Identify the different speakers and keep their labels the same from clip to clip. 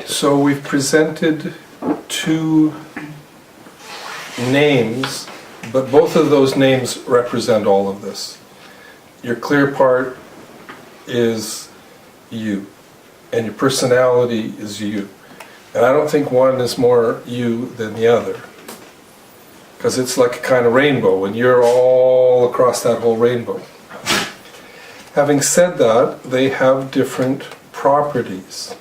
Speaker 1: So we've presented two names, but both of those names represent all of this. Your clear part is you, and your personality is you. And I don't think one is more you than the other, because it's like a kind of rainbow, and you're all across that whole rainbow. Having said that, they have different properties.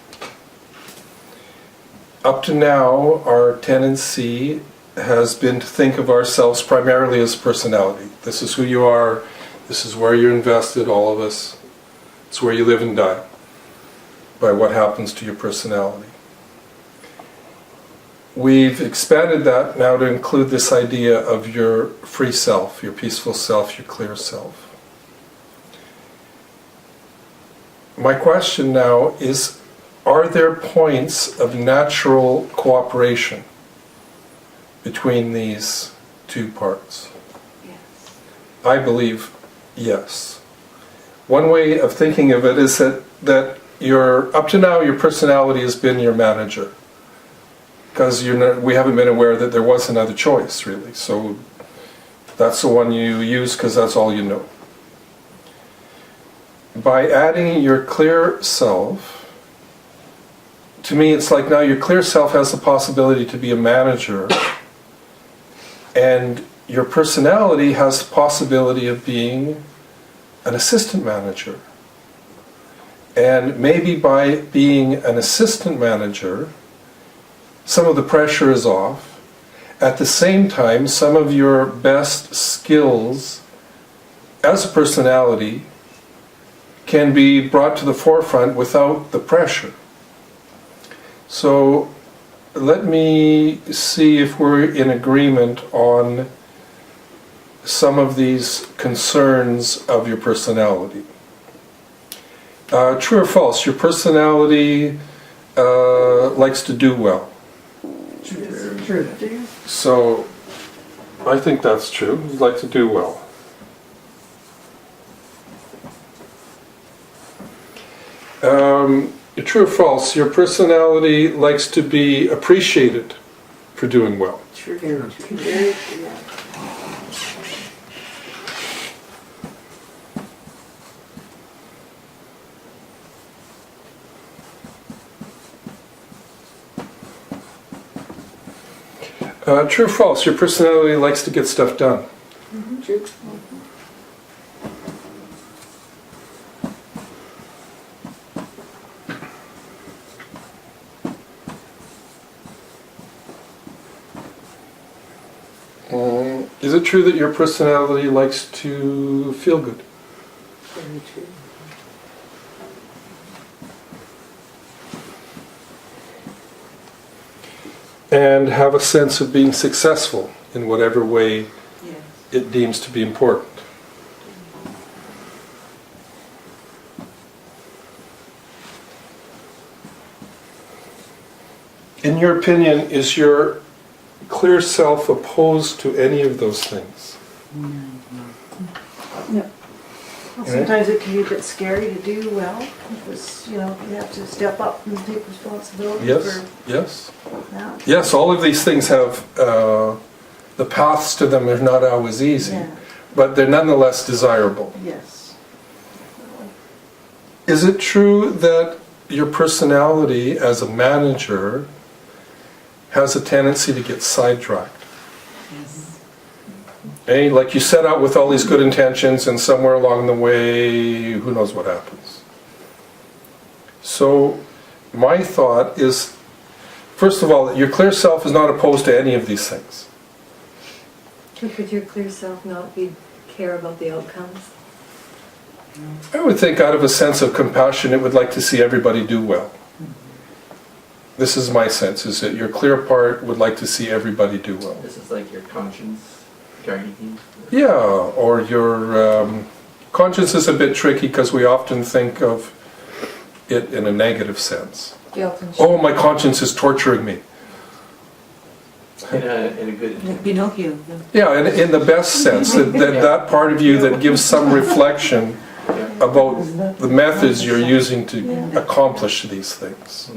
Speaker 1: Up to now, our tendency has been to think of ourselves primarily as personality. This is who you are, this is where you're invested, all of us. It's where you live and die, by what happens to your personality. We've expanded that now to include this idea of your free self, your peaceful self, your clear self. My question now is, are there points of natural cooperation between these two parts?
Speaker 2: Yes.
Speaker 1: I believe yes. One way of thinking of it is that up to now your personality has been your manager, because we haven't been aware that there was another choice really. So that's the one you use because that's all you know. By adding your clear self, to me it's like now your clear self has the possibility to be a manager, and your personality has the possibility of being an assistant manager. And maybe by being an assistant manager, some of the pressure is off. At the same time, some of your best skills as a personality can be brought to the forefront without the pressure. So let me see if we're in agreement on some of these concerns of your personality. True or false, your personality likes to do well.
Speaker 2: True.
Speaker 1: So I think that's true. You like to do well. True or false, your personality likes to be appreciated for doing well.
Speaker 2: True. Very true.
Speaker 1: True or false, your personality likes to get stuff done.
Speaker 2: Mm-hmm. True.
Speaker 1: Is it true that your personality likes to feel good?
Speaker 2: Very true.
Speaker 1: And have a sense of being successful in whatever way
Speaker 2: Yes.
Speaker 1: it deems to be important? In your opinion, is your clear self opposed to any of those things?
Speaker 2: No. Well, sometimes it can be a bit scary to do well, because, you have to step up and take responsibility
Speaker 1: Yes,
Speaker 2: for
Speaker 1: yes.
Speaker 2: that.
Speaker 1: Yes, all of these things have, the paths to them are not always easy,
Speaker 2: Yeah.
Speaker 1: but they're nonetheless desirable.
Speaker 2: Yes.
Speaker 1: Is it true that your personality as a manager has a tendency to get sidetracked?
Speaker 2: Yes.
Speaker 1: Eh? Like you set out with all these good intentions and somewhere along the way, who knows what happens. So my thought is, first of all, that your clear self is not opposed to any of these things.
Speaker 3: Could your clear self not care about the outcomes?
Speaker 1: I would think out of a sense of compassion it would like to see everybody do well. This is my sense, is that your clear part would like to see everybody do well.
Speaker 4: This is like your conscience guiding you?
Speaker 1: Yeah, or your conscience is a bit tricky because we often think of it in a negative sense.
Speaker 3: Guilt and shame.
Speaker 1: Oh, my conscience is torturing me.
Speaker 4: In a good...
Speaker 2: Like Pinocchio.
Speaker 1: Yeah, in the best sense, that part of you that gives some reflection
Speaker 4: Yeah.
Speaker 1: about the methods you're using to accomplish these things.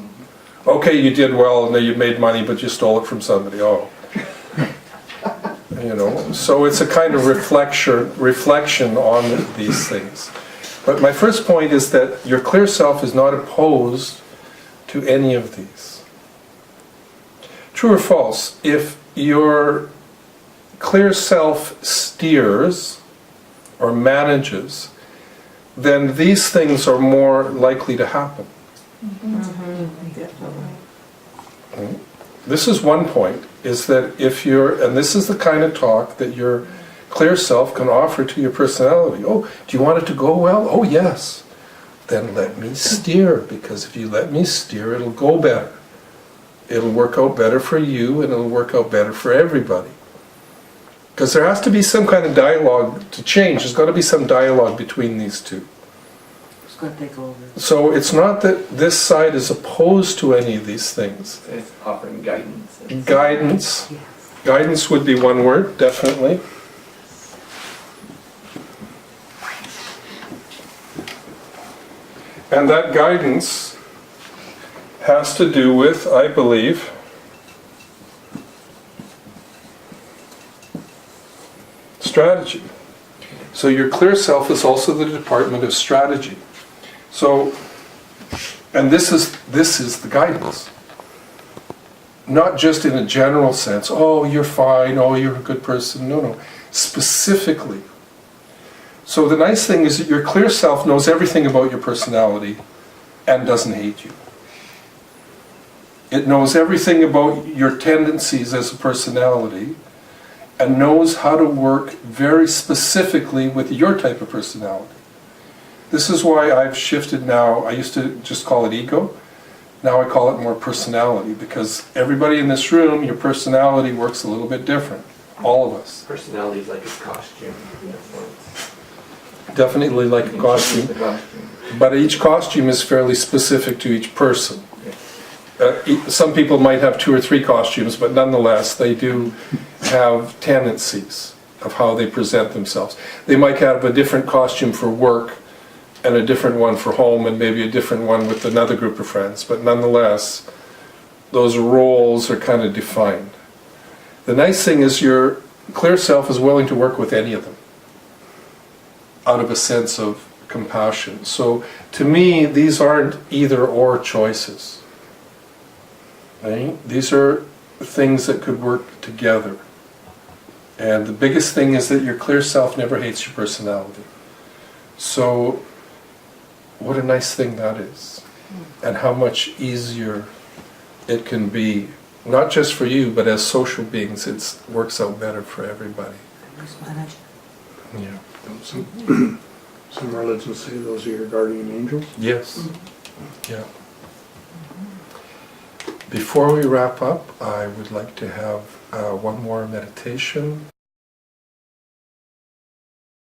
Speaker 1: Okay, you did well, and then you made money, but you stole it from somebody. Oh, you know. So it's a kind of reflection on these things. But my first point is that your clear self is not opposed to any of these. True or false? If your clear self steers or manages, then these things are more likely to happen.
Speaker 2: Definitely.
Speaker 1: This is one point, is that if you're, and this is the kind of talk that your clear self can offer to your personality. Oh, do you want it to go well? Oh, yes. Then let me steer, because if you let me steer, it'll go better. It'll work out better for you, and it'll work out better for everybody. Because there has to be some kind of dialogue to change. There's got to be some dialogue between these two.
Speaker 2: It's gonna take over.
Speaker 1: So it's not that this side is opposed to any of these things.
Speaker 4: It's offering guidance.
Speaker 1: Guidance.
Speaker 2: Yes.
Speaker 1: Guidance would be one word, definitely. And that guidance has to do with, I believe, strategy. So your clear self is also the department of strategy. So, and this is the guidance. Not just in a general sense, oh, you're fine, oh, you're a good person. No, no. Specifically. So the nice thing is that your clear self knows everything about your personality and doesn't hate you. It knows everything about your tendencies as a personality and knows how to work very specifically with your type of personality. This is why I've shifted now. I used to just call it ego. Now I call it more personality, because everybody in this room, your personality works a little bit different. All of us.
Speaker 4: Personality is like a costume.
Speaker 1: Definitely like a costume.
Speaker 4: The costume.
Speaker 1: But each costume is fairly specific to each person. Some people might have 2 or 3 costumes, but nonetheless, they do have tendencies of how they present themselves. They might have a different costume for work and a different one for home, and maybe a different one with another group of friends, but nonetheless, those roles are kind of defined. The nice thing is your clear self is willing to work with any of them out of a sense of compassion. So to me, these aren't either or choices. Right? These are things that could work together. And the biggest thing is that your clear self never hates your personality. So what a nice thing that is. And how much easier it can be, not just for you, but as social beings, it works out better for everybody. Yeah.
Speaker 5: Some religions say those are your guardian angels.
Speaker 1: Yes. Yeah. Before we wrap up, I would like to have one more meditation.